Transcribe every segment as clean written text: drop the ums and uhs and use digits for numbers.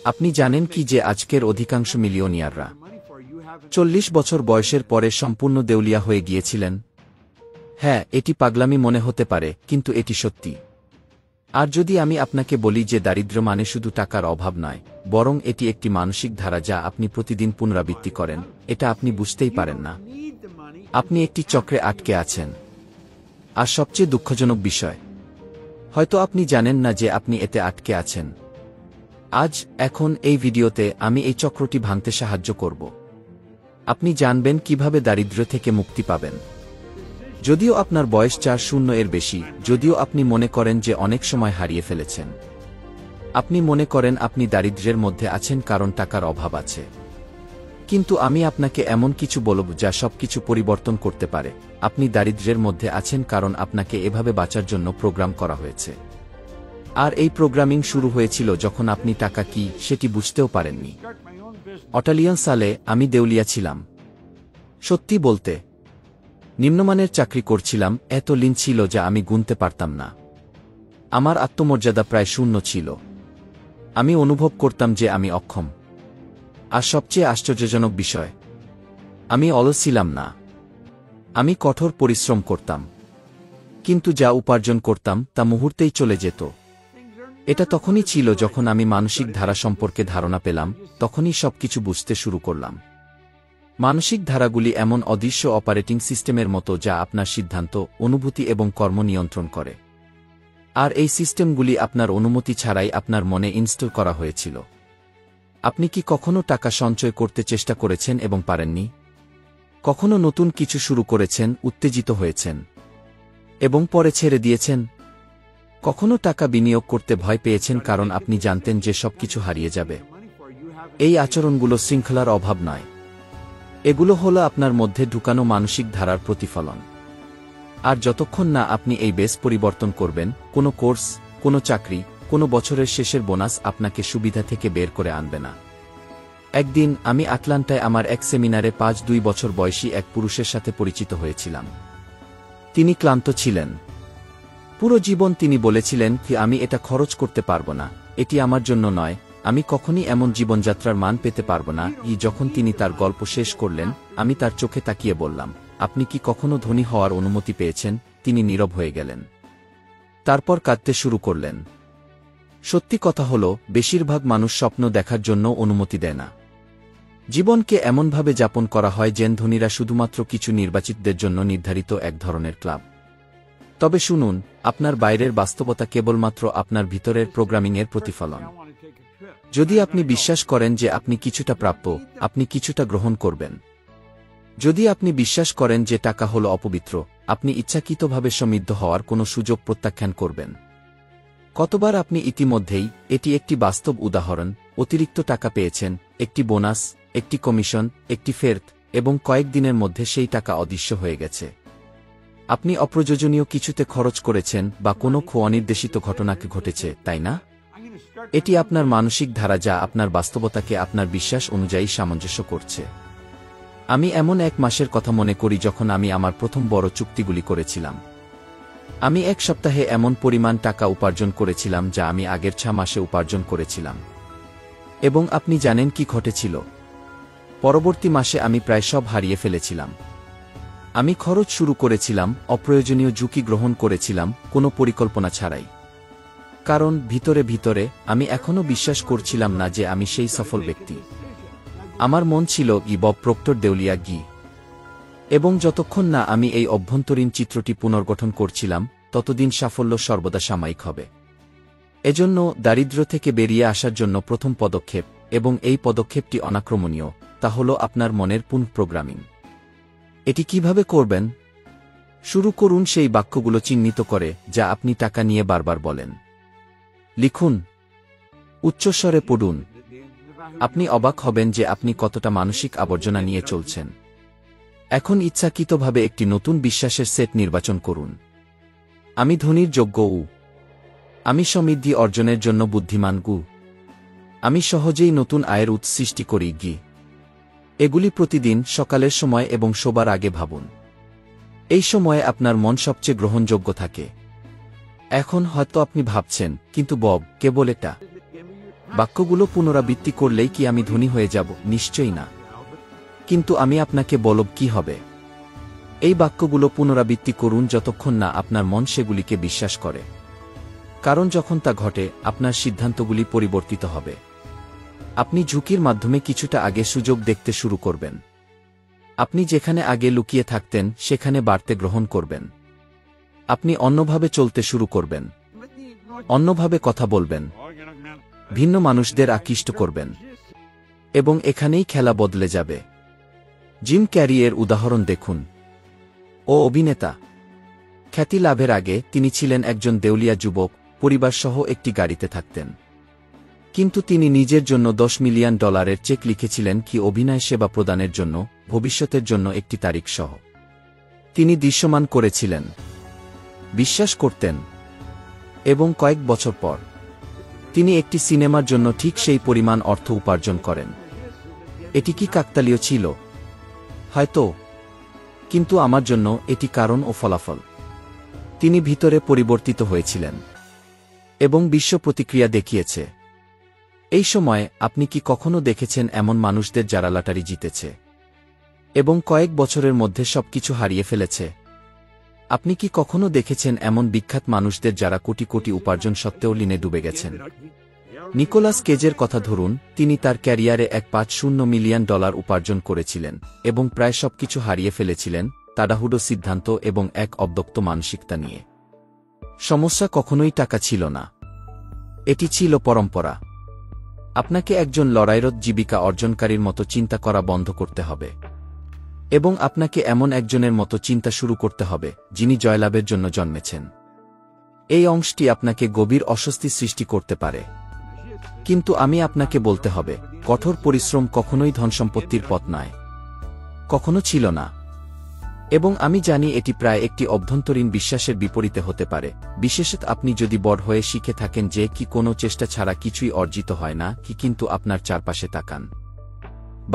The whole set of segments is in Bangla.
আপনি জানেন কি যে আজকের অধিকাংশ মিলিয়নিয়াররা 40 বছর বয়সের পরে সম্পূর্ণ দেউলিয়া হয়ে গিয়েছিলেন? হ্যাঁ, এটি পাগলামি মনে হতে পারে, কিন্তু এটি সত্যি। আর যদি আমি আপনাকে বলি যে দারিদ্র্য মানে শুধু টাকার অভাব নয়, বরং এটি একটি মানসিক ধারা যা আপনি প্রতিদিন পুনরাবৃত্তি করেন, এটা আপনি বুঝতেই পারেন না। আপনি একটি চক্রে আটকে আছেন। আর সবচেয়ে দুঃখজনক বিষয়, হয়তো আপনি জানেন না যে আপনি এতে আটকে আছেন। আজ, এখন এই ভিডিওতে আমি এই চক্রটি ভাঙতে সাহায্য করব। আপনি জানবেন কিভাবে দারিদ্র্য থেকে মুক্তি পাবেন। যদিও আপনার বয়স 40 এর বেশি, যদিও আপনি মনে করেন যে অনেক সময় হারিয়ে ফেলেছেন, আপনি মনে করেন আপনি দারিদ্র্যের মধ্যে আছেন কারণ টাকার অভাব আছে, কিন্তু আমি আপনাকে এমন কিছু বলব যা সবকিছু পরিবর্তন করতে পারে। আপনি দারিদ্র্যের মধ্যে আছেন কারণ আপনাকে এভাবে বাঁচার জন্য প্রোগ্রাম করা হয়েছে। আর এই প্রোগ্রামিং শুরু হয়েছিল যখন আপনি টাকা কি সেটি বুঝতেও পারেননি। অটালিয়ন সালে আমি দেউলিয়া ছিলাম। সত্যি বলতে, নিম্নমানের চাকরি করছিলাম, এত ঋণ ছিল যা আমি গুনতে পারতাম না। আমার আত্মমর্যাদা প্রায় শূন্য ছিল। আমি অনুভব করতাম যে আমি অক্ষম। আর সবচেয়ে আশ্চর্যজনক বিষয়, আমি অলস ছিলাম না। আমি কঠোর পরিশ্রম করতাম, কিন্তু যা উপার্জন করতাম তা মুহূর্তেই চলে যেত। এটা তখনই ছিল যখন আমি মানসিক ধারা সম্পর্কে ধারণা পেলাম, তখনই সবকিছু বুঝতে শুরু করলাম। মানসিক ধারাগুলি এমন অদৃশ্য অপারেটিং সিস্টেমের মতো যা আপনার সিদ্ধান্ত, অনুভূতি এবং কর্ম নিয়ন্ত্রণ করে। আর এই সিস্টেমগুলি আপনার অনুমতি ছাড়াই আপনার মনে ইনস্টল করা হয়েছিল। আপনি কি কখনো টাকা সঞ্চয় করতে চেষ্টা করেছেন এবং পারেননি? কখনো নতুন কিছু শুরু করেছেন, উত্তেজিত হয়েছেন এবং পরে ছেড়ে দিয়েছেন? কখনো টাকা বিনিয়োগ করতে ভয় পেয়েছেন কারণ আপনি জানতেন যে সবকিছু হারিয়ে যাবে? এই আচরণগুলো শৃঙ্খলার অভাব নয়, এগুলো হলো আপনার মধ্যে ঢুকানো মানসিক ধারার প্রতিফলন। আর যতক্ষণ না আপনি এই বেস পরিবর্তন করবেন, কোনো কোর্স, কোনো চাকরি, কোনো বছরের শেষের বোনাস আপনাকে সুবিধা থেকে বের করে আনবে না। একদিন আমি আটলান্টায় আমার এক সেমিনারে 5-2 বছর বয়সী এক পুরুষের সাথে পরিচিত হয়েছিলাম। তিনি ক্লান্ত ছিলেন। পুরো জীবন তিনি বলেছিলেন কি আমি এটা খরচ করতে পারব না, এটি আমার জন্য নয়, আমি কখনই এমন জীবনযাত্রার মান পেতে পারব না। যখন তিনি তার গল্প শেষ করলেন, আমি তার চোখে তাকিয়ে বললাম, আপনি কি কখনো ধনী হওয়ার অনুমতি পেয়েছেন? তিনি নীরব হয়ে গেলেন। তারপর কাঁদতে শুরু করলেন। সত্যি কথা হলো, বেশিরভাগ মানুষ স্বপ্ন দেখার জন্য অনুমতি দেয় না। জীবনকে এমনভাবে যাপন করা হয় যেন ধনীরা শুধুমাত্র কিছু নির্বাচিতদের জন্য নির্ধারিত এক ধরনের ক্লাব। তবে শুনুন, আপনার বাইরের বাস্তবতা কেবলমাত্র আপনার ভিতরের প্রোগ্রামিংয়ের প্রতিফলন। যদি আপনি বিশ্বাস করেন যে আপনি কিছুটা প্রাপ্য, আপনি কিছুটা গ্রহণ করবেন। যদি আপনি বিশ্বাস করেন যে টাকা হলো অপবিত্র, আপনি ইচ্ছাকৃতভাবে সমৃদ্ধ হওয়ার কোনো সুযোগ প্রত্যাখ্যান করবেন। কতবার আপনি ইতিমধ্যেই, এটি একটি বাস্তব উদাহরণ, অতিরিক্ত টাকা পেয়েছেন, একটি বোনাস, একটি কমিশন, একটি ফেরত, এবং কয়েকদিনের মধ্যে সেই টাকা অদৃশ্য হয়ে গেছে। আপনি অপ্রয়োজনীয় কিছুতে খরচ করেছেন বা কোনো অনির্দেশিত ঘটনাকে ঘটেছে, তাই না? এটি আপনার মানসিক ধারা যা আপনার বাস্তবতাকে আপনার বিশ্বাস অনুযায়ী সামঞ্জস্য করছে। আমি এমন এক মাসের কথা মনে করি যখন আমি আমার প্রথম বড় চুক্তিগুলি করেছিলাম। আমি এক সপ্তাহে এমন পরিমাণ টাকা উপার্জন করেছিলাম যা আমি আগের 6 মাসে উপার্জন করেছিলাম। এবং আপনি জানেন কি ঘটেছিল? পরবর্তী মাসে আমি প্রায় সব হারিয়ে ফেলেছিলাম। আমি খরচ শুরু করেছিলাম, অপ্রয়োজনীয় ঝুঁকি গ্রহণ করেছিলাম, কোনো পরিকল্পনা ছাড়াই। কারণ ভিতরে ভিতরে আমি এখনও বিশ্বাস করছিলাম না যে আমি সেই সফল ব্যক্তি। আমার মন ছিল বব প্রক্টর দেউলিয়া গি। এবং যতক্ষণ না আমি এই অভ্যন্তরীণ চিত্রটি পুনর্গঠন করছিলাম, ততদিন সাফল্য সর্বদা সাময়িক হবে। এজন্য দারিদ্র্য থেকে বেরিয়ে আসার জন্য প্রথম পদক্ষেপ, এবং এই পদক্ষেপটি অনাক্রমণীয়, তা হল আপনার মনের পুনঃপ্রোগ্রামিং। এটি কিভাবে করবেন? শুরু করুন সেই বাক্যগুলো চিহ্নিত করে যা আপনি টাকা নিয়ে বারবার বলেন। লিখুন, উচ্চস্বরে পড়ুন। আপনি অবাক হবেন যে আপনি কতটা মানসিক আবর্জনা নিয়ে চলছেন। এখন ইচ্ছাকৃতভাবে একটি নতুন বিশ্বাসের সেট নির্বাচন করুন। আমি ধনীর যোগ্য উ। আমি সমৃদ্ধি অর্জনের জন্য বুদ্ধিমান গু। আমি সহজেই নতুন আয়ের উৎস সৃষ্টি করি গি। এগুলি প্রতিদিন সকালের সময় এবং শোবার আগে ভাবুন। এই সময়ে আপনার মন সবচেয়ে গ্রহণযোগ্য থাকে। এখন হয়তো আপনি ভাবছেন, কিন্তু বব, কেবল এটা বাক্যগুলো পুনরাবৃত্তি করলেই কি আমি ধনী হয়ে যাব? নিশ্চয়ই না। কিন্তু আমি আপনাকে বলব কি হবে। এই বাক্যগুলো পুনরাবৃত্তি করুন যতক্ষণ না আপনার মন সেগুলিকে বিশ্বাস করে। কারণ যখন তা ঘটে, আপনার সিদ্ধান্তগুলি পরিবর্তিত হবে। আপনি ঝুঁকির মাধ্যমে কিছুটা আগে সুযোগ দেখতে শুরু করবেন। আপনি যেখানে আগে লুকিয়ে থাকতেন সেখানে বাড়তে গ্রহণ করবেন। আপনি অন্যভাবে চলতে শুরু করবেন, অন্যভাবে কথা বলবেন, ভিন্ন মানুষদের আকৃষ্ট করবেন, এবং এখানেই খেলা বদলে যাবে। জিম ক্যারি এর উদাহরণ দেখুন। ও অভিনেতা। খ্যাতি লাভের আগে তিনি ছিলেন একজন দেউলিয়া যুবক, পরিবারসহ একটি গাড়িতে থাকতেন। কিন্তু তিনি নিজের জন্য $10 মিলিয়ন চেক লিখেছিলেন কি অভিনয় সেবা প্রদানের জন্য, ভবিষ্যতের জন্য একটি তারিখ সহ। তিনি দৃশ্যমান করেছিলেন, বিশ্বাস করতেন, এবং কয়েক বছর পর তিনি একটি সিনেমার জন্য ঠিক সেই পরিমাণ অর্থ উপার্জন করেন। এটি কি কাকতালীয় ছিল? হয়তো, কিন্তু আমার জন্য এটি কারণ ও ফলাফল। তিনি ভিতরে পরিবর্তিত হয়েছিলেন, এবং বিশ্ব প্রতিক্রিয়া দেখিয়েছে। এই সময়ে আপনি কি কখনো দেখেছেন এমন মানুষদের যারা লটারি জিতেছে এবং কয়েক বছরের মধ্যে সবকিছু হারিয়ে ফেলেছে? আপনি কি কখনো দেখেছেন এমন বিখ্যাত মানুষদের যারা কোটি কোটি উপার্জন সত্ত্বেও ঋণে ডুবে গেছেন? নিকোলাস কেজের কথা ধরুন, তিনি তার ক্যারিয়ারে $150 মিলিয়ন উপার্জন করেছিলেন এবং প্রায় সবকিছু হারিয়ে ফেলেছিলেন তাড়াহুড়ো সিদ্ধান্ত এবং এক অব্যক্ত মানসিকতা নিয়ে। সমস্যা কখনোই টাকা ছিল না, এটি ছিল পরম্পরা। আপনাকে একজন লড়াইরত জীবিকা অর্জনকারীর মতো চিন্তা করা বন্ধ করতে হবে, এবং আপনাকে এমন একজনের মতো চিন্তা শুরু করতে হবে যিনি জয়লাভের জন্য জন্মেছেন। এই অংশটি আপনাকে গভীর অস্বস্তি সৃষ্টি করতে পারে, কিন্তু আমি আপনাকে বলতে হবে, কঠোর পরিশ্রম কখনোই ধনসম্পত্তির পথ নয়, কখনো ছিল না। এবং আমি জানি এটি প্রায় একটি অভ্যন্তরীণ বিশ্বাসের বিপরীতে হতে পারে, বিশেষত আপনি যদি বড় হয়ে শিখে থাকেন যে কি কোনো চেষ্টা ছাড়া কিছুই অর্জিত হয় না কি। কিন্তু আপনার চারপাশে তাকান,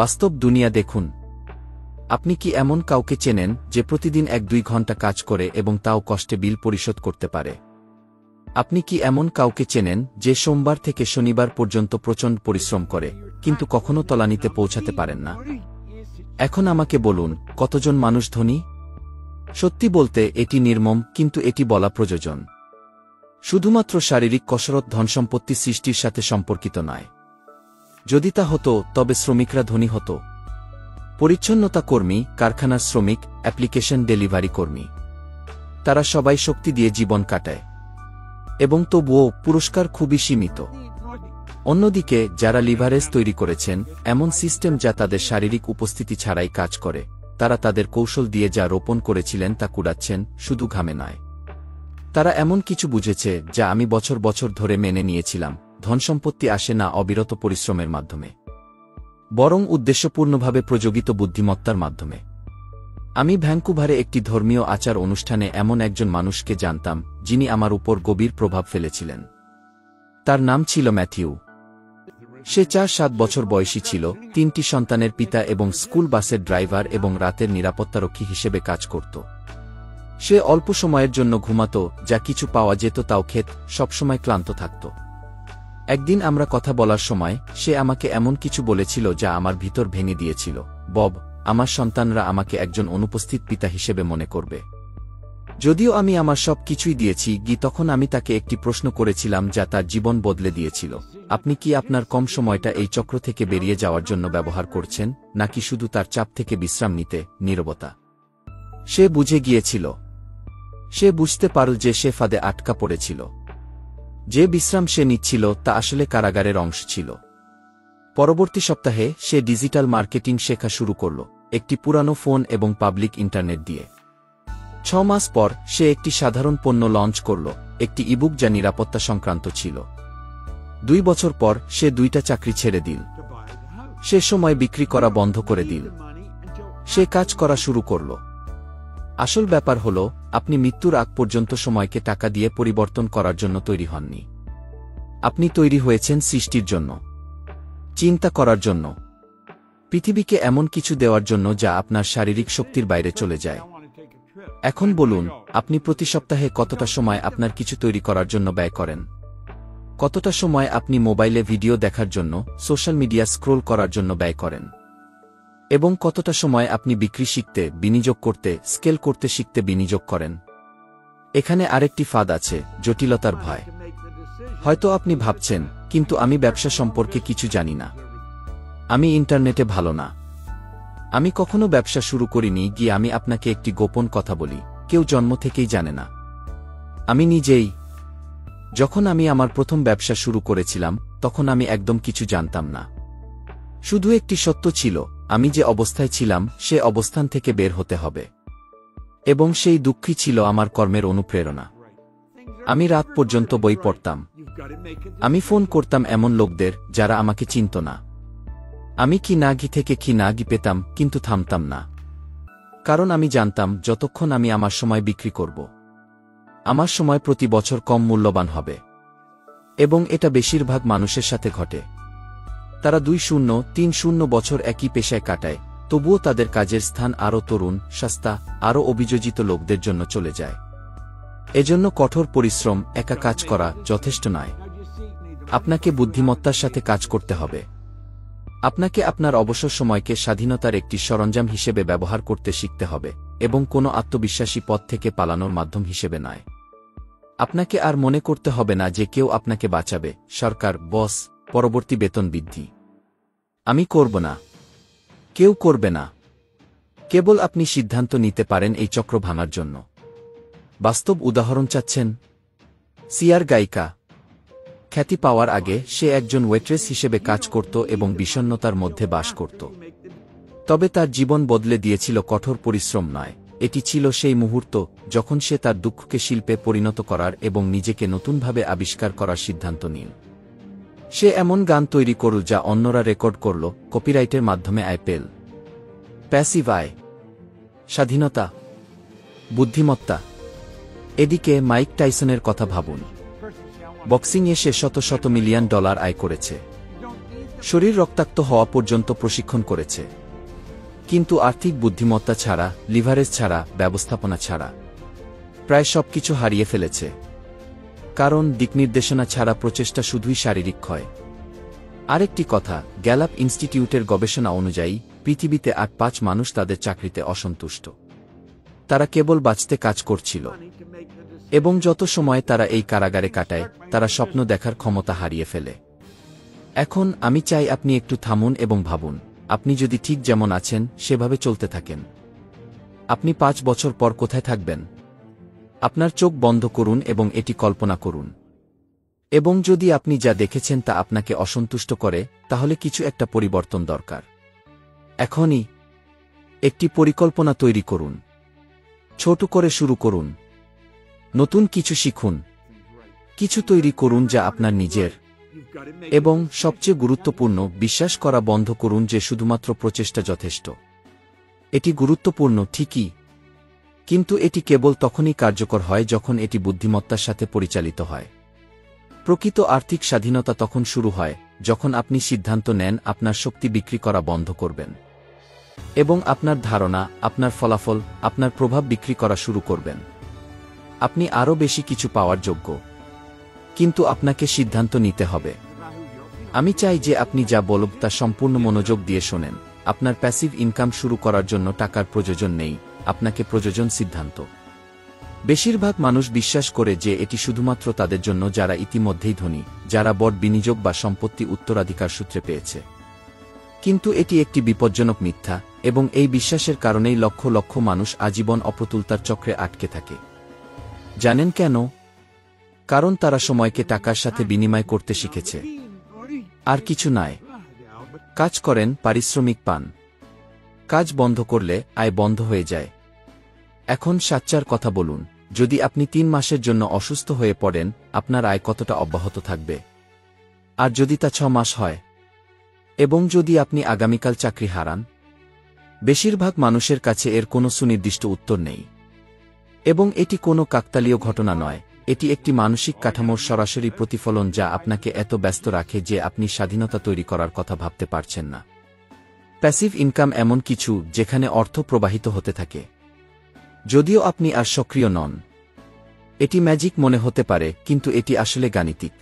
বাস্তব দুনিয়া দেখুন। আপনি কি এমন কাউকে চেনেন যে প্রতিদিন 1-2 ঘন্টা কাজ করে এবং তাও কষ্টে বিল পরিশোধ করতে পারে? আপনি কি এমন কাউকে চেনেন যে সোমবার থেকে শনিবার পর্যন্ত প্রচণ্ড পরিশ্রম করে কিন্তু কখনো তলানিতে পৌঁছাতে পারেন না? এখন আমাকে বলুন, কতজন মানুষ ধনী? সত্যি বলতে এটি নির্মম, কিন্তু এটি বলা প্রয়োজন। শুধুমাত্র শারীরিক কসরত ধনসম্পত্তি সৃষ্টির সাথে সম্পর্কিত নয়। যদি তা হতো তবে শ্রমিকরা ধনী হতো। পরিচ্ছন্নতা কর্মী, কারখানার শ্রমিক, অ্যাপ্লিকেশন ডেলিভারি কর্মী, তারা সবাই শক্তি দিয়ে জীবন কাটায়, এবং তবুও পুরস্কার খুবই সীমিত। অন্যদিকে যারা লিভারেজ তৈরি করেছেন, এমন সিস্টেম যা তাদের শারীরিক উপস্থিতি ছাড়াই কাজ করে, তারা তাদের কৌশল দিয়ে যা রোপণ করেছিলেন তা কুড়াচ্ছেন, শুধু ঘামে নয়। তারা এমন কিছু বুঝেছে যা আমি বছর বছর ধরে মেনে নিয়েছিলাম, ধনসম্পত্তি আসে না অবিরত পরিশ্রমের মাধ্যমে, বরং উদ্দেশ্যপূর্ণভাবে প্রযোগিত বুদ্ধিমত্তার মাধ্যমে। আমি ভ্যাঙ্কুভারে একটি ধর্মীয় আচার অনুষ্ঠানে এমন একজন মানুষকে জানতাম যিনি আমার উপর গভীর প্রভাব ফেলেছিলেন। তার নাম ছিল ম্যাথিউ। সে 4-7 বছর বয়সী ছিল, 3টি সন্তানের পিতা এবং স্কুল বাসের ড্রাইভার এবং রাতের নিরাপত্তারক্ষী হিসেবে কাজ করত। সে অল্প সময়ের জন্য ঘুমাত, যা কিছু পাওয়া যেত তাও খেত, সবসময় ক্লান্ত থাকত। একদিন আমরা কথা বলার সময় সে আমাকে এমন কিছু বলেছিল যা আমার ভিতর ভেঙে দিয়েছিল। বব, আমার সন্তানরা আমাকে একজন অনুপস্থিত পিতা হিসেবে মনে করবে। যদিও আমি আমার সব কিছুই দিয়েছি তখন আমি তাকে একটি প্রশ্ন করেছিলাম যা তার জীবন বদলে দিয়েছিল। আপনি কি আপনার কম সময়টা এই চক্র থেকে বেরিয়ে যাওয়ার জন্য ব্যবহার করছেন, নাকি শুধু তার চাপ থেকে বিশ্রাম নিতে? নীরবতা। সে বুঝে গিয়েছিল। সে বুঝতে পারল যে সে ফাঁদে আটকা পড়েছিল। যে বিশ্রাম সে নিচ্ছিল তা আসলে কারাগারের অংশ ছিল। পরবর্তী সপ্তাহে সে ডিজিটাল মার্কেটিং শেখা শুরু করল, একটি পুরানো ফোন এবং পাবলিক ইন্টারনেট দিয়ে। 6 মাস পর সে একটি সাধারণ পণ্য লঞ্চ করল, একটি ইবুক যা নিরাপত্তা সংক্রান্ত ছিল। 2 বছর পর সে 2টা চাকরি ছেড়ে দিল। সে সময় বিক্রি করা বন্ধ করে দিল। সে কাজ করা শুরু করল। আসল ব্যাপার হল, আপনি মৃত্যুর আগ পর্যন্ত সময়কে টাকা দিয়ে পরিবর্তন করার জন্য তৈরি হননি। আপনি তৈরি হয়েছেন সৃষ্টির জন্য, চিন্তা করার জন্য, পৃথিবীকে এমন কিছু দেওয়ার জন্য যা আপনার শারীরিক শক্তির বাইরে চলে যায়। এখন বলুন, আপনি প্রতি সপ্তাহে কতটা সময় আপনার কিছু তৈরি করার জন্য ব্যয় করেন? কতটা সময় আপনি মোবাইলে ভিডিও দেখার জন্য, সোশ্যাল মিডিয়া স্ক্রোল করার জন্য ব্যয় করেন, এবং কতটা সময় আপনি বিক্রি শিখতে, বিনিয়োগ করতে, স্কেল করতে শিখতে বিনিয়োগ করেন। এখানে আরেকটি ফাঁদ আছে, জটিলতার ভয়। হয়তো আপনি ভাবছেন, কিন্তু আমি ব্যবসা সম্পর্কে কিছু জানি না, আমি ইন্টারনেটে ভালো না, আমি কখনো ব্যবসা শুরু করিনি। গিয়ে আমি আপনাকে একটি গোপন কথা বলি, কেউ জন্ম থেকেই জানে না। আমি নিজেই, যখন আমি আমার প্রথম ব্যবসা শুরু করেছিলাম, তখন আমি একদম কিছু জানতাম না। শুধু একটি সত্য ছিল, আমি যে অবস্থায় ছিলাম সে অবস্থান থেকে বের হতে হবে। এবং সেই দুঃখই ছিল আমার কর্মের অনুপ্রেরণা। আমি রাত পর্যন্ত বই পড়তাম, আমি ফোন করতাম এমন লোকদের যারা আমাকে চিনত না। আমি কি না ঘি থেকে কি না ঘি পেতাম, কিন্তু থামতাম না। কারণ আমি জানতাম, যতক্ষণ আমি আমার সময় বিক্রি করব, আমার সময় প্রতি বছর কম মূল্যবান হবে। এবং এটা বেশিরভাগ মানুষের সাথে ঘটে। তারা 2-0-3-0 বছর একই পেশায় কাটায়, তবুও তাদের কাজের স্থান আরও তরুণ, সস্তা, আরও অভিযোজিত লোকদের জন্য চলে যায়। এজন্য কঠোর পরিশ্রম, একা কাজ করা যথেষ্ট নয়। আপনাকে বুদ্ধিমত্তার সাথে কাজ করতে হবে। আপনাকে আপনার অবসর সময়কে স্বাধীনতার একটি সরঞ্জাম হিসেবে ব্যবহার করতে শিখতে হবে, এবং কোনো আত্মবিশ্বাসী পথ থেকে পালানোর মাধ্যম হিসেবে নয়। আপনাকে আর মনে করতে হবে না যে কেউ আপনাকে বাঁচাবে, সরকার, বস, পরবর্তী বেতন বৃদ্ধি। আমি করব না, কেউ করবে না। কেবল আপনি সিদ্ধান্ত নিতে পারেন এই চক্র ভাঙার জন্য। বাস্তব উদাহরণ চাচ্ছেন? সিয়ার গায়িকা। খ্যাতি পাওয়ার আগে সে একজন ওয়েট্রেস হিসেবে কাজ করত এবং বিষণ্ণতার মধ্যে বাস করত। তবে তার জীবন বদলে দিয়েছিল কঠোর পরিশ্রম নয়, এটি ছিল সেই মুহূর্ত যখন সে তার দুঃখকে শিল্পে পরিণত করার এবং নিজেকে নতুনভাবে আবিষ্কার করার সিদ্ধান্ত নিল। সে এমন গান তৈরি করল যা অন্যরা রেকর্ড করল, কপিরাইটের মাধ্যমে আয় পেল। প্যাসিভ আয়, স্বাধীনতা, বুদ্ধিমত্তা। এদিকে মাইক টাইসনের কথা ভাবুন। বক্সিংয়ে সে শত শত মিলিয়ন ডলার আয় করেছে, শরীর রক্তাক্ত হওয়া পর্যন্ত প্রশিক্ষণ করেছে। কিন্তু আর্থিক বুদ্ধিমত্তা ছাড়া, লিভারেজ ছাড়া, ব্যবস্থাপনা ছাড়া প্রায় সবকিছু হারিয়ে ফেলেছে। কারণ দিকনির্দেশনা ছাড়া প্রচেষ্টা শুধুই শারীরিক ক্ষয়। আরেকটি কথা, গ্যালাপ ইনস্টিটিউটের গবেষণা অনুযায়ী পৃথিবীতে 8-5 মানুষ তাদের চাকরিতে অসন্তুষ্ট। তারা কেবল বাঁচতে কাজ করছিল। এবং যত সময় তারা এই কারাগারে কাটায়, তারা স্বপ্ন দেখার ক্ষমতা হারিয়ে ফেলে। এখন আমি চাই আপনি একটু থামুন এবং ভাবুন, আপনি যদি ঠিক যেমন আছেন সেভাবে চলতে থাকেন, আপনি 5 বছর পর কোথায় থাকবেন? আপনার চোখ বন্ধ করুন এবং এটি কল্পনা করুন। এবং যদি আপনি যা দেখেছেন তা আপনাকে অসন্তুষ্ট করে, তাহলে কিছু একটা পরিবর্তন দরকার। এখনই একটি পরিকল্পনা তৈরি করুন। ছোট করে শুরু করুন। নতুন কিছু শিখুন। কিছু তৈরি করুন যা আপনার নিজের। এবং সবচেয়ে গুরুত্বপূর্ণ, বিশ্বাস করা বন্ধ করুন যে শুধুমাত্র প্রচেষ্টা যথেষ্ট। এটি গুরুত্বপূর্ণ ঠিকই, কিন্তু এটি কেবল তখনই কার্যকর হয় যখন এটি বুদ্ধিমত্তার সাথে পরিচালিত হয়। প্রকৃত আর্থিক স্বাধীনতা তখন শুরু হয় যখন আপনি সিদ্ধান্ত নেন আপনার শক্তি বিক্রি করা বন্ধ করবেন, এবং আপনার ধারণা, আপনার ফলাফল, আপনার প্রভাব বিক্রি করা শুরু করবেন। আপনি আরও বেশি কিছু পাওয়ার যোগ্য, কিন্তু আপনাকে সিদ্ধান্ত নিতে হবে। আমি চাই যে আপনি যা বলব তা সম্পূর্ণ মনোযোগ দিয়ে শোনেন। আপনার প্যাসিভ ইনকাম শুরু করার জন্য টাকার প্রয়োজন নেই, আপনাকে প্রয়োজন সিদ্ধান্ত। বেশিরভাগ মানুষ বিশ্বাস করে যে এটি শুধুমাত্র তাদের জন্য যারা ইতিমধ্যেই ধনী, যারা বড় বিনিয়োগ বা সম্পত্তি উত্তরাধিকার সূত্রে পেয়েছে। কিন্তু এটি একটি বিপজ্জনক মিথ্যা, এবং এই বিশ্বাসের কারণেই লক্ষ লক্ষ মানুষ আজীবন অপ্রতুলতার চক্রে আটকে থাকে। জানেন কেন? কারণ তারা সময়কে টাকার সাথে বিনিময় করতে শিখেছে। আর কিছু নয়। কাজ করেন, পারিশ্রমিক পান। কাজ বন্ধ করলে আয় বন্ধ হয়ে যায়। এখন সাচ্চার কথা বলুন, যদি আপনি 3 মাসের জন্য অসুস্থ হয়ে পড়েন, আপনার আয় কতটা অব্যাহত থাকবে? আর যদি তা 6 মাস হয়? এবং যদি আপনি আগামীকাল চাকরি হারান? বেশিরভাগ মানুষের কাছে এর কোনো সুনির্দিষ্ট উত্তর নেই। এবং এটি কোনো কাকতালীয় ঘটনা নয়, এটি একটি মানসিক কাঠামোর সরাসরি প্রতিফলন যা আপনাকে এত ব্যস্ত রাখে যে আপনি স্বাধীনতা তৈরি করার কথা ভাবতে পারছেন না। প্যাসিভ ইনকাম এমন কিছু যেখানে অর্থ প্রবাহিত হতে থাকে, যদিও আপনি আর সক্রিয় নন। এটি ম্যাজিক মনে হতে পারে, কিন্তু এটি আসলে গাণিতিক।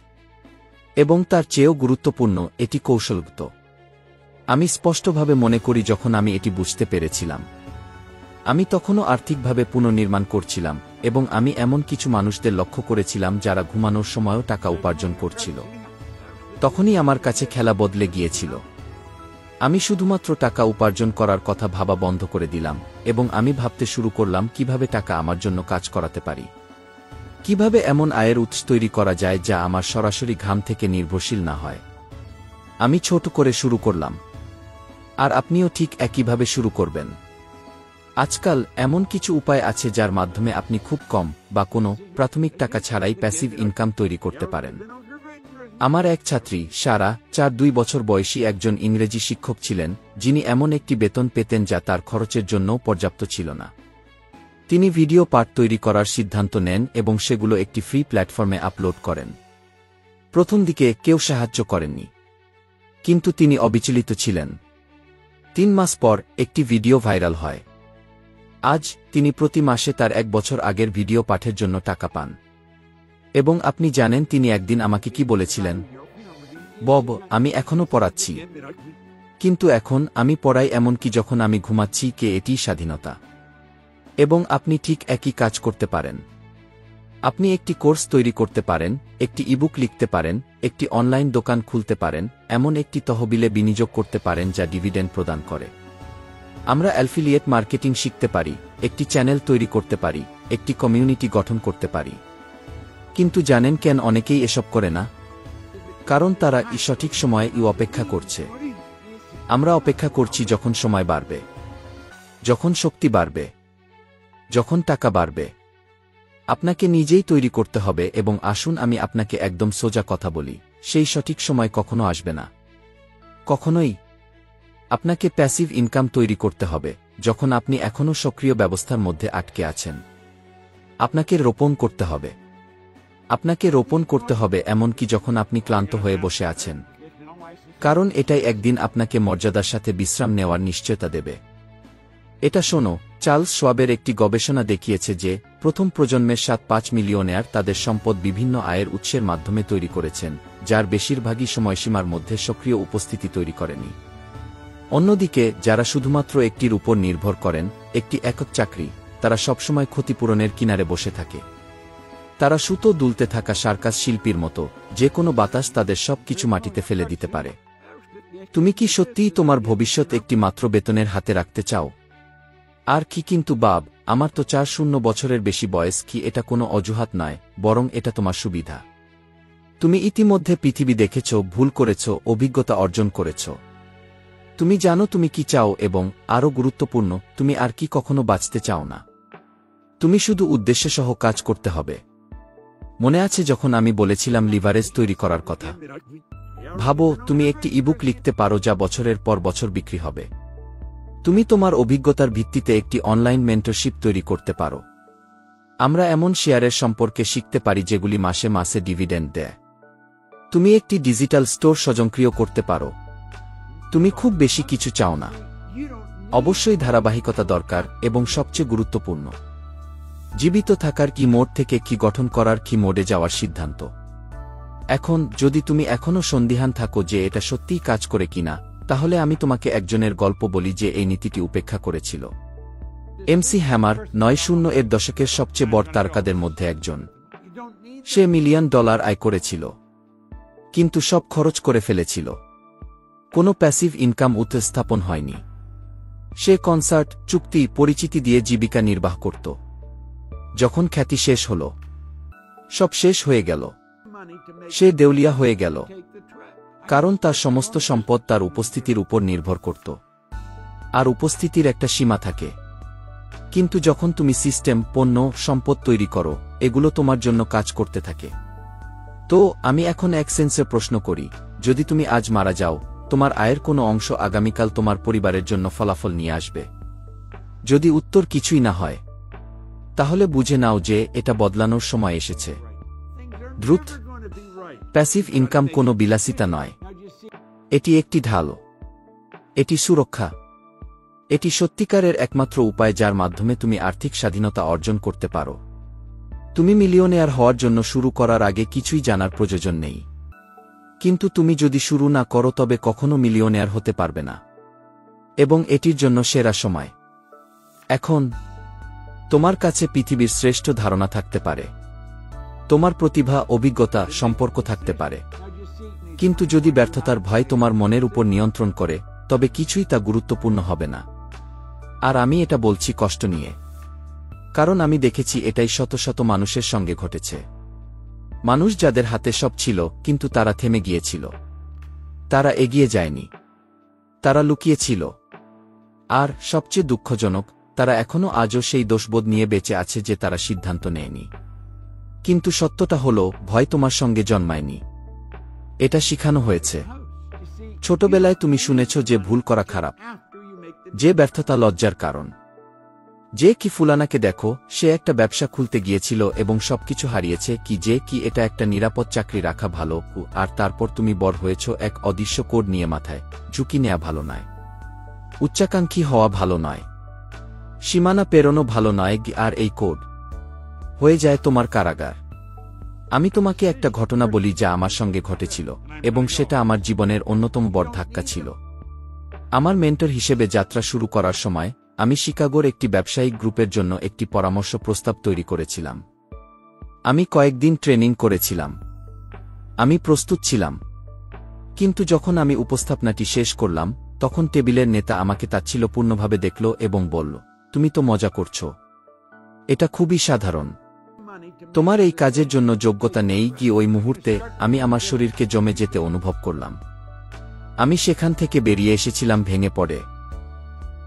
এবং তার চেয়েও গুরুত্বপূর্ণ, এটি কৌশলগত। আমি স্পষ্টভাবে মনে করি যখন আমি এটি বুঝতে পেরেছিলাম, আমি তখনও আর্থিকভাবে পুনর্নির্মাণ করছিলাম, এবং আমি এমন কিছু মানুষদের লক্ষ্য করেছিলাম যারা ঘুমানোর সময়ও টাকা উপার্জন করছিল। তখনই আমার কাছে খেলা বদলে গিয়েছিল। আমি শুধুমাত্র টাকা উপার্জন করার কথা ভাবা বন্ধ করে দিলাম, এবং আমি ভাবতে শুরু করলাম কিভাবে টাকা আমার জন্য কাজ করাতে পারি, কিভাবে এমন আয়ের উৎস তৈরি করা যায় যা আমার সরাসরি ঘাম থেকে নির্ভরশীল না হয়। আমি ছোট করে শুরু করলাম, আর আপনিও ঠিক একইভাবে শুরু করবেন। আজকাল এমন কিছু উপায় আছে যার মাধ্যমে আপনি খুব কম বা কোনো প্রাথমিক টাকা ছাড়াই প্যাসিভ ইনকাম তৈরি করতে পারেন। আমার এক ছাত্রী সারা 2 বছর বয়সী একজন ইংরেজি শিক্ষক ছিলেন, যিনি এমন একটি বেতন পেতেন যা তার খরচের জন্যও পর্যাপ্ত ছিল না। তিনি ভিডিও পাঠ তৈরি করার সিদ্ধান্ত নেন এবং সেগুলো একটি ফ্রি প্ল্যাটফর্মে আপলোড করেন। প্রথম দিকে কেউ সাহায্য করেননি, কিন্তু তিনি অবিচলিত ছিলেন। 3 মাস পর একটি ভিডিও ভাইরাল হয়। আজ তিনি প্রতি মাসে তার 1 বছর আগের ভিডিও পাঠের জন্য টাকা পান। এবং আপনি জানেন তিনি একদিন আমাকে কি বলেছিলেন? বব, আমি এখনও পড়াচ্ছি, কিন্তু এখন আমি পড়াই এমনকি যখন আমি ঘুমাচ্ছি। এটিই স্বাধীনতা। এবং আপনি ঠিক একই কাজ করতে পারেন। আপনি একটি কোর্স তৈরি করতে পারেন, একটি ইবুক লিখতে পারেন, একটি অনলাইন দোকান খুলতে পারেন, এমন একটি তহবিলে বিনিয়োগ করতে পারেন যা ডিভিডেন্ড প্রদান করে। আমরা অ্যাফিলিয়েট মার্কেটিং শিখতে পারি, একটি চ্যানেল তৈরি করতে পারি, একটি কমিউনিটি গঠন করতে পারি। কিন্তু জানেন কেন অনেকেই এসব করে না? কারণ তারা সঠিক সময়ে অপেক্ষা করছে। আমরা অপেক্ষা করছি যখন সময় বাড়বে, যখন শক্তি বাড়বে, যখন টাকা বাড়বে। আপনাকে নিজেই তৈরি করতে হবে। এবং আসুন আমি আপনাকে একদম সোজা কথা বলি, সেই সঠিক সময় কখনো আসবে না, কখনোই। আপনাকে প্যাসিভ ইনকাম তৈরি করতে হবে যখন আপনি এখনও সক্রিয় ব্যবস্থার মধ্যে আটকে আছেন। আপনাকে রোপণ করতে হবে। আপনাকে রোপণ করতে হবে এমনকি যখন আপনি ক্লান্ত হয়ে বসে আছেন, কারণ এটাই একদিন আপনাকে মর্যাদার সাথে বিশ্রাম নেওয়ার নিশ্চয়তা দেবে। এটা শোনো, চার্লস শোয়াবের একটি গবেষণা দেখিয়েছে যে প্রথম প্রজন্মের 7-5 মিলিয়নেয়ার তাদের সম্পদ বিভিন্ন আয়ের উৎসের মাধ্যমে তৈরি করেছেন, যার বেশিরভাগই সময়সীমার মধ্যে সক্রিয় উপস্থিতি তৈরি করেনি। অন্যদিকে যারা শুধুমাত্র একটির উপর নির্ভর করেন, একটি একক চাকরি, তারা সবসময় ক্ষতিপূরণের কিনারে বসে থাকে। তারা সুতো দুলতে থাকা সার্কাস শিল্পীর মতো, যে কোনো বাতাস তাদের সব কিছু মাটিতে ফেলে দিতে পারে। তুমি কি সত্যিই তোমার ভবিষ্যৎ একটি মাত্র বেতনের হাতে রাখতে চাও? আর কি কিন্তু বাব, আমার তো 4 বছরের বেশি বয়স। কি এটা কোনো অজুহাত নয়, বরং এটা তোমার সুবিধা। তুমি ইতিমধ্যে পৃথিবী দেখেছ, ভুল করেছ, অভিজ্ঞতা অর্জন করেছ। তুমি জানো তুমি কি চাও, এবং আরও গুরুত্বপূর্ণ, তুমি আর কি কখনো বাঁচতে চাও না। তুমি শুধু উদ্দেশ্যসহ কাজ করতে হবে। মনে আছে যখন আমি বলেছিলাম লিভারেজ তৈরি করার কথা? ভাবো, তুমি একটি ইবুক লিখতে পারো যা বছরের পর বছর বিক্রি হবে। তুমি তোমার অভিজ্ঞতার ভিত্তিতে একটি অনলাইন মেন্টরশিপ তৈরি করতে পারো। আমরা এমন শেয়ারের সম্পর্কে শিখতে পারি যেগুলি মাসে মাসে ডিভিডেন্ড দেয়। তুমি একটি ডিজিটাল স্টোর স্বয়ংক্রিয় করতে পারো। তুমি খুব বেশি কিছু চাও না। অবশ্যই ধারাবাহিকতা দরকার, এবং সবচেয়ে গুরুত্বপূর্ণ, জীবিত থাকার কি মোড থেকে কি গঠন করার কি মোডে যাওয়ার সিদ্ধান্ত। এখন যদি তুমি এখনও সন্দিহান থাকো যে এটা সত্যিই কাজ করে কিনা, তাহলে আমি তোমাকে একজনের গল্প বলি যে এই নীতিটি উপেক্ষা করেছিল। এমসি হ্যামার 90 এর দশকের সবচেয়ে বড় তারকাদের মধ্যে একজন। সে $1 মিলিয়ন আয় করেছিল, কিন্তু সব খরচ করে ফেলেছিল। কোনো প্যাসিভ ইনকাম উত্থাপন হয়নি। সে কনসার্ট, চুক্তি, পরিচিতি দিয়ে জীবিকা নির্বাহ করত। যখন খ্যাতি শেষ হল, সব শেষ হয়ে গেল। সে দেউলিয়া হয়ে গেল, কারণ তার সমস্ত সম্পদ তার উপস্থিতির উপর নির্ভর করত। আর উপস্থিতির একটা সীমা থাকে। কিন্তু যখন তুমি সিস্টেম, পণ্য, সম্পদ তৈরি করো, এগুলো তোমার জন্য কাজ করতে থাকে। তো আমি এখন এক সেন্সে প্রশ্ন করি, যদি তুমি আজ মারা যাও, তোমার আয়ের কোনো অংশ আগামীকাল তোমার পরিবারের জন্য ফলাফল নিয়ে আসবে? যদি উত্তর কিছুই না হয়, তাহলে বুঝে নাও যে এটা বদলানোর সময় এসেছে। দ্রুত প্যাসিভ ইনকাম কোনো বিলাসিতা নয়। এটি একটি ঢাল। এটি সুরক্ষা। এটি সত্যিকারের একমাত্র উপায় যার মাধ্যমে তুমি আর্থিক স্বাধীনতা অর্জন করতে পারো। তুমি মিলিয়নেয়ার হওয়ার জন্য শুরু করার আগে কিছুই জানার প্রয়োজন নেই। কিন্তু তুমি যদি শুরু না করো তবে কখনো মিলিয়নেয়ার হতে পারবে না। এবং এটির জন্য সেরা সময় এখন। তোমার কাছে পৃথিবীর শ্রেষ্ঠ ধারণা থাকতে পারে, তোমার প্রতিভা, অভিজ্ঞতা, সম্পর্ক থাকতে পারে, কিন্তু যদি ব্যর্থতার ভয় তোমার মনের উপর নিয়ন্ত্রণ করে তবে কিছুই তা গুরুত্বপূর্ণ হবে না। আর আমি এটা বলছি কষ্ট নিয়ে, কারণ আমি দেখেছি এটাই শত শত মানুষের সঙ্গে ঘটেছে। মানুষ যাদের হাতে সব ছিল কিন্তু তারা থেমে গিয়েছিল, তারা এগিয়ে যায়নি, তারা লুকিয়েছিল। আর সবচেয়ে দুঃখজনক, তারা এখনও আজও সেই দোষবোধ নিয়ে বেঁচে আছে যে তারা সিদ্ধান্ত নেয়নি। কিন্তু সত্যটা হলো, ভয় তোমার সঙ্গে জন্মায়নি, এটা শিখানো হয়েছে। ছোটবেলায় তুমি শুনেছ যে ভুল করা খারাপ, যে ব্যর্থতা লজ্জার কারণ। যে কি ফুলানাকে দেখো, সে একটা ব্যবসা খুলতে গিয়েছিল এবং সবকিছু হারিয়েছে, কি এটা একটা নিরাপদ চাকরি রাখা ভালো, আর তারপর তুমি বড় হয়েছ এক অদৃশ্য কোড নিয়ে মাথায়। ঝুঁকি নেয়া ভালো নয়, উচ্চাকাঙ্ক্ষী হওয়া ভালো নয়, সীমানা পেরোনো ভালো নয়, আর এই কোড হয়ে যায় তোমার কারাগার। আমি তোমাকে একটা ঘটনা বলি যা আমার সঙ্গে ঘটেছিল, এবং সেটা আমার জীবনের অন্যতম বড় ধাক্কা ছিল। আমার মেন্টর হিসেবে যাত্রা শুরু করার সময় আমি শিকাগোর একটি ব্যবসায়িক গ্রুপের জন্য একটি পরামর্শ প্রস্তাব তৈরি করেছিলাম। আমি কয়েকদিন ট্রেনিং করেছিলাম, আমি প্রস্তুত ছিলাম, কিন্তু যখন আমি উপস্থাপনাটি শেষ করলাম তখন টেবিলের নেতা আমাকে তাচ্ছিল্যপূর্ণভাবে দেখল এবং বলল, তুমি তো মজা করছো, এটা খুবই সাধারণ, তোমার এই কাজের জন্য যোগ্যতা নেই। ওই মুহূর্তে আমি আমার শরীরকে জমে যেতে অনুভব করলাম। আমি সেখান থেকে বেরিয়ে এসেছিলাম ভেঙে পড়ে।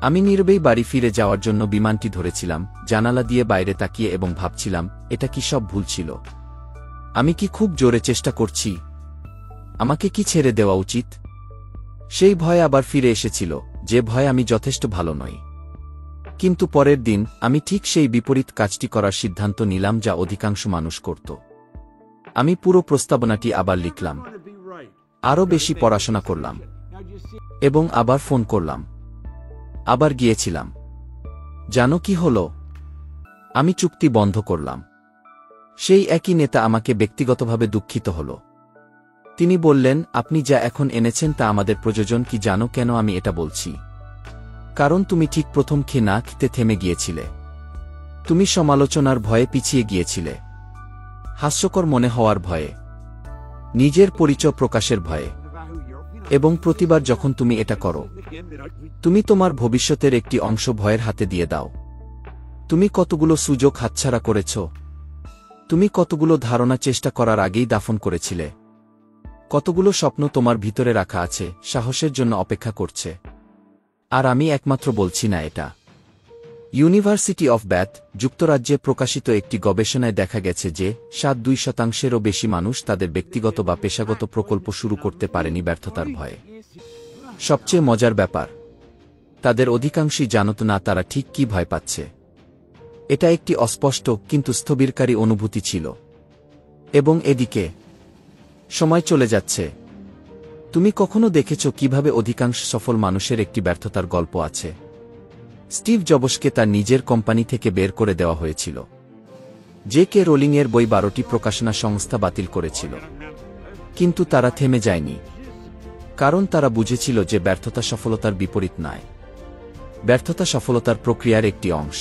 আমি নীরবেই বাড়ি ফিরে যাওয়ার জন্য বিমানটি ধরেছিলাম, জানালা দিয়ে বাইরে তাকিয়ে, এবং ভাবছিলাম, এটা কি সব ভুল ছিল? আমি কি খুব জোরে চেষ্টা করছি? আমাকে কি ছেড়ে দেওয়া উচিত? সেই ভয় আবার ফিরে এসেছিল, যে ভয় আমি যথেষ্ট ভালো নই। কিন্তু পরের দিন আমি ঠিক সেই বিপরীত কাজটি করার সিদ্ধান্ত নিলাম যা অধিকাংশ মানুষ করত। আমি পুরো প্রস্তাবনাটি আবার লিখলাম, আরও বেশি পড়াশোনা করলাম, এবং আবার ফোন করলাম, আবার গিয়েছিলাম। জানো কি হলো? আমি চুক্তি বন্ধ করলাম। সেই একই নেতা আমাকে ব্যক্তিগতভাবে দুঃখিত হল। তিনি বললেন, আপনি যা এখন এনেছেন তা আমাদের প্রয়োজন। কি জানো কেন আমি এটা বলছি? কারণ তুমি ঠিক প্রথম খেতে থেমে গিয়েছিলে। তুমি সমালোচনার ভয়ে পিছিয়ে গিয়েছিলে, হাস্যকর মনে হওয়ার ভয়ে, নিজের পরিচয় প্রকাশের ভয়ে। এবং প্রতিবার যখন তুমি এটা করো, তুমি তোমার ভবিষ্যতের একটি অংশ ভয়ের হাতে দিয়ে দাও। তুমি কতগুলো সুযোগ হাতছাড়া করেছ? তুমি কতগুলো ধারণা চেষ্টা করার আগেই দাফন করেছিলে? কতগুলো স্বপ্ন তোমার ভিতরে রাখা আছে, সাহসের জন্য অপেক্ষা করছে? আর আমি একমাত্র বলছি না এটা। ইউনিভার্সিটি অফ ব্যাথ, যুক্তরাজ্যে প্রকাশিত একটি গবেষণায় দেখা গেছে যে 2% বেশি মানুষ তাদের ব্যক্তিগত বা পেশাগত প্রকল্প শুরু করতে পারেনি ব্যর্থতার ভয়ে। সবচেয়ে মজার ব্যাপার, তাদের অধিকাংশই জানত না তারা ঠিক কি ভয় পাচ্ছে। এটা একটি অস্পষ্ট কিন্তু স্থবিরকারী অনুভূতি ছিল। এবং এদিকে সময় চলে যাচ্ছে। তুমি কখনো দেখেছ কিভাবে অধিকাংশ সফল মানুষের একটি ব্যর্থতার গল্প আছে? স্টিভ জবসকে তার নিজের কোম্পানি থেকে বের করে দেওয়া হয়েছিল। জে.কে রোলিংয়ের বই 12টি প্রকাশনা সংস্থা বাতিল করেছিল। কিন্তু তারা থেমে যায়নি, কারণ তারা বুঝেছিল যে ব্যর্থতা সফলতার বিপরীত নয়, ব্যর্থতা সফলতার প্রক্রিয়ার একটি অংশ।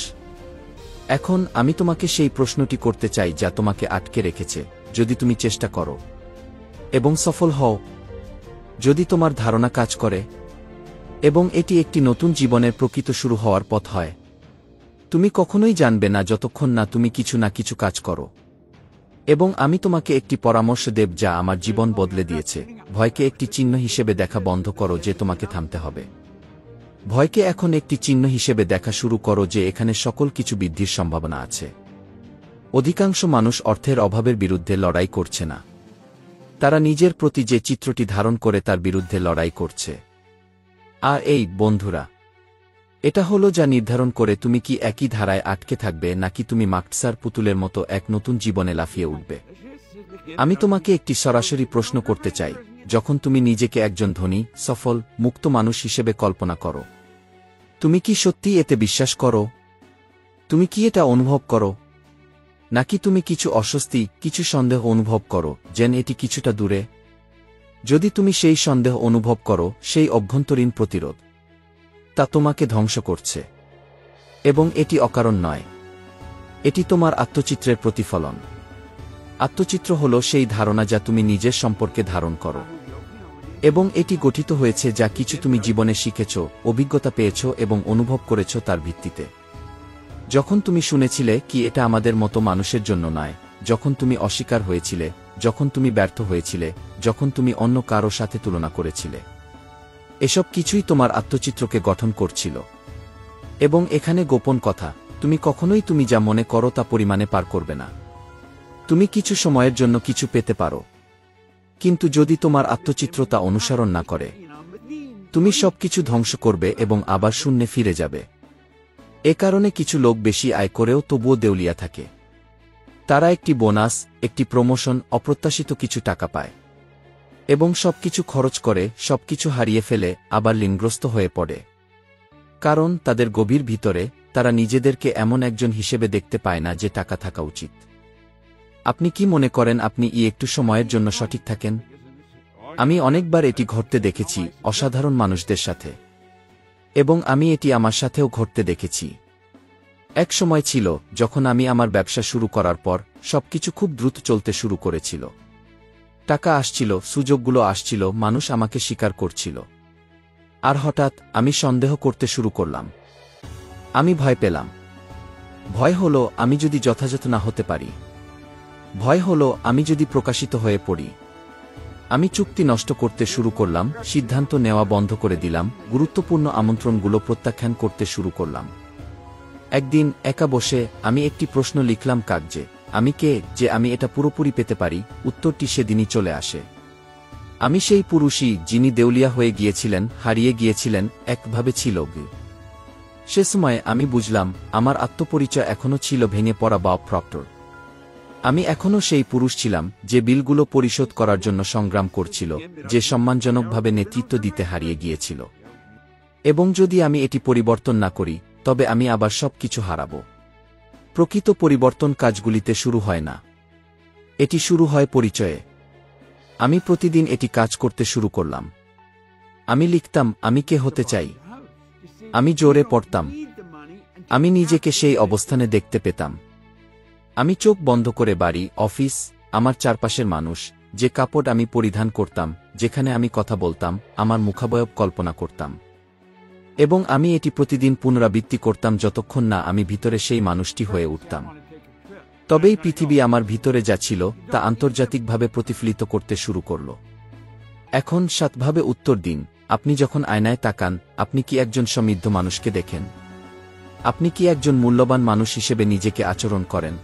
এখন আমি তোমাকে সেই প্রশ্নটি করতে চাই যা তোমাকে আটকে রেখেছে। যদি তুমি চেষ্টা করো এবং সফল হও, যদি তোমার ধারণা কাজ করে, এবং এটি একটি নতুন জীবনের প্রকৃত শুরু হওয়ার পথ হয়, তুমি কখনোই জানবে না যতক্ষণ না তুমি কিছু না কিছু কাজ করো। এবং আমি তোমাকে একটি পরামর্শ দেব যা আমার জীবন বদলে দিয়েছে। ভয়কে একটি চিহ্ন হিসেবে দেখা বন্ধ করো যে তোমাকে থামতে হবে। ভয়কে এখন একটি চিহ্ন হিসেবে দেখা শুরু করো যে এখানে সকল কিছু বৃদ্ধির সম্ভাবনা আছে। অধিকাংশ মানুষ অর্থের অভাবের বিরুদ্ধে লড়াই করছে না, তারা নিজের প্রতি যে চিত্রটি ধারণ করে তার বিরুদ্ধে লড়াই করছে। আর এই, বন্ধুরা, এটা হলো যা নির্ধারণ করে তুমি কি একই ধারায় আটকে থাকবে নাকি তুমি মাকসার পুতুলের মতো এক নতুন জীবনে লাফিয়ে উঠবে। আমি তোমাকে একটি সরাসরি প্রশ্ন করতে চাই। যখন তুমি নিজেকে একজন ধনী, সফল, মুক্ত মানুষ হিসেবে কল্পনা করো, তুমি কি সত্যিই এতে বিশ্বাস করো? তুমি কি এটা অনুভব করো? নাকি তুমি কিছু অস্বস্তি, কিছু সন্দেহ অনুভব করো, যেন এটি কিছুটা দূরে? যদি তুমি সেই সন্দেহ অনুভব করো, সেই অভ্যন্তরীণ প্রতিরোধ, তা তোমাকে ধ্বংস করছে। এবং এটি অকারণ নয়। এটি তোমার আত্মচিত্রের প্রতিফলন। আত্মচিত্র হল সেই ধারণা যা তুমি নিজের সম্পর্কে ধারণ করো। এবং এটি গঠিত হয়েছে যা কিছু তুমি জীবনে শিখেছ, অভিজ্ঞতা পেয়েছ এবং অনুভব করেছ তার ভিত্তিতে। যখন তুমি শুনেছিলে কি এটা আমাদের মতো মানুষের জন্য নয়, যখন তুমি অস্বীকার হয়েছিলে, যখন তুমি ব্যর্থ হয়েছিলে, যখন তুমি অন্য কারো সাথে তুলনা করেছিলে, এসব কিছুই তোমার আত্মচিত্রকে গঠন করছিল। এবং এখানে গোপন কথা, তুমি কখনোই তুমি যা মনে করো তা পরিমাণে পার করবে না। তুমি কিছু সময়ের জন্য কিছু পেতে পারো, কিন্তু যদি তোমার আত্মচিত্র তা অনুসরণ না করে, তুমি সবকিছু ধ্বংস করবে এবং আবার শূন্যে ফিরে যাবে। এ কারণে কিছু লোক বেশি আয় করেও তবুও দেউলিয়া থাকে। তারা একটি বোনাস, একটি প্রমোশন, অপ্রত্যাশিত কিছু টাকা পায় এবং সবকিছু খরচ করে, সবকিছু হারিয়ে ফেলে, আবার ঋণগ্রস্ত হয়ে পড়ে। কারণ তাদের গভীর ভিতরে তারা নিজেদেরকে এমন একজন হিসেবে দেখতে পায় না যে টাকা থাকা উচিত। আপনি কি মনে করেন আপনি একটু সময়ের জন্য সঠিক থাকেন? আমি অনেকবার এটি ঘটতে দেখেছি অসাধারণ মানুষদের সাথে, এবং আমি এটি আমার সাথেও ঘটতে দেখেছি। এক সময় ছিল যখন আমি আমার ব্যবসা শুরু করার পর সবকিছু খুব দ্রুত চলতে শুরু করেছিল। টাকা আসছিল, সুযোগগুলো আসছিল, মানুষ আমাকে স্বীকার করছিল। আর হঠাৎ আমি সন্দেহ করতে শুরু করলাম। আমি ভয় পেলাম। ভয় হলো আমি যদি যথাযথ না হতে পারি। ভয় হলো আমি যদি প্রকাশিত হয়ে পড়ি। আমি চুক্তি নষ্ট করতে শুরু করলাম, সিদ্ধান্ত নেওয়া বন্ধ করে দিলাম, গুরুত্বপূর্ণ আমন্ত্রণগুলো প্রত্যাখ্যান করতে শুরু করলাম। একদিন একা বসে আমি একটি প্রশ্ন লিখলাম কাগজে, আমি কে যে আমি এটা পুরোপুরি পেতে পারি? উত্তরটি সেদিনই চলে আসে। আমি সেই পুরুষই যিনি দেউলিয়া হয়ে গিয়েছিলেন, হারিয়ে গিয়েছিলেন, একভাবে ছিল। সে সময় আমি বুঝলাম আমার আত্মপরিচয় এখনও ছিল ভেঙে পড়া বা প্রক্টর। আমি এখনও সেই পুরুষ ছিলাম যে বিলগুলো পরিশোধ করার জন্য সংগ্রাম করছিল, যে সম্মানজনকভাবে নেতৃত্ব দিতে হারিয়ে গিয়েছিল। এবং যদি আমি এটি পরিবর্তন না করি, তবে আমি আবার সব কিছু হারাব। প্রকৃত পরিবর্তন কাজগুলিতে শুরু হয় না, এটি শুরু হয় পরিচয়ে। আমি প্রতিদিন এটি কাজ করতে শুরু করলাম। আমি লিখতাম আমি কে হতে চাই। আমি জোরে পড়তাম। আমি নিজেকে সেই অবস্থানে দেখতে পেতাম। আমি চোখ বন্ধ করে বাড়ি, অফিস, আমার চারপাশের মানুষ, যে কাপড় আমি পরিধান করতাম, যেখানে আমি কথা বলতাম, আমার মুখাবয়ব কল্পনা করতাম। এবং আমি এটি প্রতিদিন পুনরাবৃত্তি করতাম যতক্ষণ না আমি ভিতরে সেই মানুষটি হয়ে উঠতাম। তবেই পৃথিবী আমার ভিতরে যা ছিল তা আন্তর্জাতিকভাবে প্রতিফলিত করতে শুরু করল। এখন সৎভাবে উত্তর দিন, আপনি যখন আয়নায় তাকান, আপনি কি একজন সমৃদ্ধ মানুষকে দেখেন? আপনি কি একজন মূল্যবান মানুষ হিসেবে নিজেকে আচরণ করেন?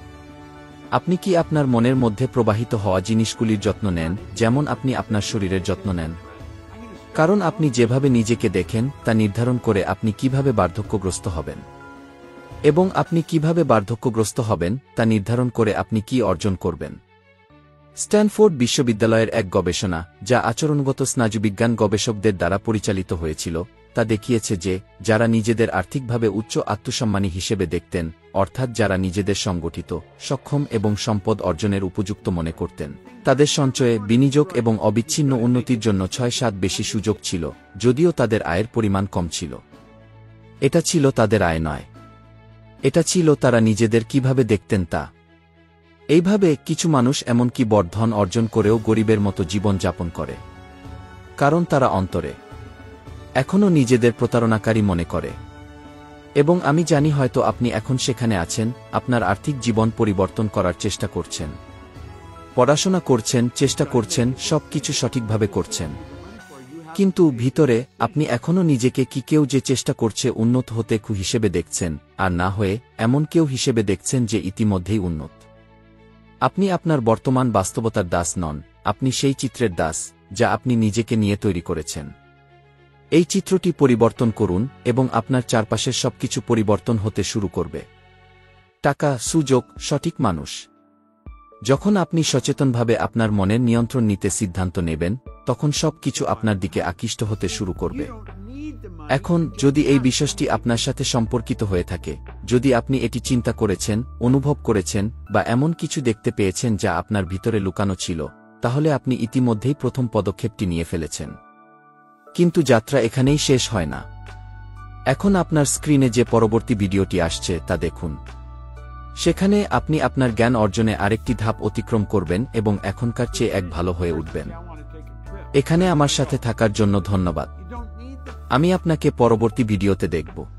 আপনি কি আপনার মনের মধ্যে প্রবাহিত হওয়া জিনিসগুলির যত্ন নেন, যেমন আপনি আপনার শরীরের যত্ন নেন? কারণ আপনি যেভাবে নিজেকে দেখেন তা নির্ধারণ করে আপনি কিভাবে বার্ধক্যগ্রস্ত হবেন। এবং আপনি কিভাবে বার্ধক্যগ্রস্ত হবেন তা নির্ধারণ করে আপনি কি অর্জন করবেন। স্ট্যানফোর্ড বিশ্ববিদ্যালয়ের এক গবেষণা, যা আচরণগত স্নায়ুবিজ্ঞান গবেষকদের দ্বারা পরিচালিত হয়েছিল, তা দেখিয়েছে যে যারা নিজেদের আর্থিকভাবে উচ্চ আত্মসম্মানী হিসেবে দেখতেন, অর্থাৎ যারা নিজেদের সংগঠিত, সক্ষম এবং সম্পদ অর্জনের উপযুক্ত মনে করতেন, তাদের সঞ্চয়ে, বিনিয়োগ এবং অবিচ্ছিন্ন উন্নতির জন্য 6-7 বেশি সুযোগ ছিল, যদিও তাদের আয়ের পরিমাণ কম ছিল। এটা ছিল তাদের আয় নয়, এটা ছিল তারা নিজেদের কিভাবে দেখতেন তা। এইভাবে কিছু মানুষ এমনকি বড় ধন অর্জন করেও গরিবের মতো জীবন যাপন করে, কারণ তারা অন্তরে এখনও নিজেদের প্রতারণাকারী মনে করে। এবং আমি জানি হয়তো আপনি এখন সেখানে আছেন, আপনার আর্থিক জীবন পরিবর্তন করার চেষ্টা করছেন, পড়াশোনা করছেন, চেষ্টা করছেন, সব কিছু সঠিকভাবে করছেন, কিন্তু ভিতরে আপনি এখনও নিজেকে কি কেউ যে চেষ্টা করছে উন্নত হতে হিসেবে দেখছেন, আর না হয়ে এমন কেউ হিসেবে দেখছেন যে ইতিমধ্যেই উন্নত। আপনি আপনার বর্তমান বাস্তবতার দাস নন, আপনি সেই চিত্রের দাস যা আপনি নিজেকে নিয়ে তৈরি করেছেন। এই চিত্রটি পরিবর্তন করুন এবং আপনার চারপাশের সবকিছু পরিবর্তন হতে শুরু করবে। টাকা, সুযোগ, সঠিক মানুষ। যখন আপনি সচেতনভাবে আপনার মনের নিয়ন্ত্রণ নিতে সিদ্ধান্ত নেবেন, তখন সব কিছু আপনার দিকে আকৃষ্ট হতে শুরু করবে। এখন যদি এই বিষয়টি আপনার সাথে সম্পর্কিত হয়ে থাকে, যদি আপনি এটি চিন্তা করেছেন, অনুভব করেছেন বা এমন কিছু দেখতে পেয়েছেন যা আপনার ভিতরে লুকানো ছিল, তাহলে আপনি ইতিমধ্যেই প্রথম পদক্ষেপটি নিয়ে ফেলেছেন। কিন্তু যাত্রা এখানেই শেষ হয় না। এখন আপনার স্ক্রিনে যে পরবর্তী ভিডিওটি আসছে তা দেখুন। সেখানে আপনি আপনার জ্ঞান অর্জনে আরেকটি ধাপ অতিক্রম করবেন এবং এখনকার চেয়ে এক ভালো হয়ে উঠবেন। এখানে আমার সাথে থাকার জন্য ধন্যবাদ। আমি আপনাকে পরবর্তী ভিডিওতে দেখব।